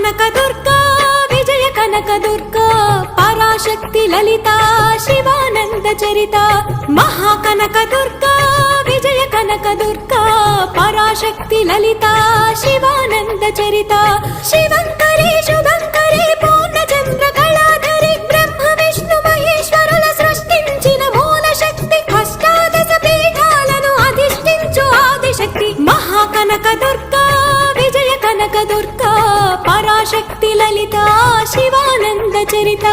కనక దుర్గా విజయ కనక దుర్గా పరాశక్తి లలిత శివానంద చరిత మహాకనక దుర్గా విజయ కనక దుర్గా పరాశక్తి లలిత శివానంద చరిత శివంకరి శుభంకరి పూర్ణచంద్ర కళాధరి బ్రహ్మ విష్ణు మహేశ్వరుల సృష్టించిన మూల శక్తి అష్టాదశ పీఠాలను అధిష్ఠించు ఆదిశక్తి మహాకనక దుర్గా విజయ కనక దుర్గా పరాశక్తి లలిత శివానంద చరిత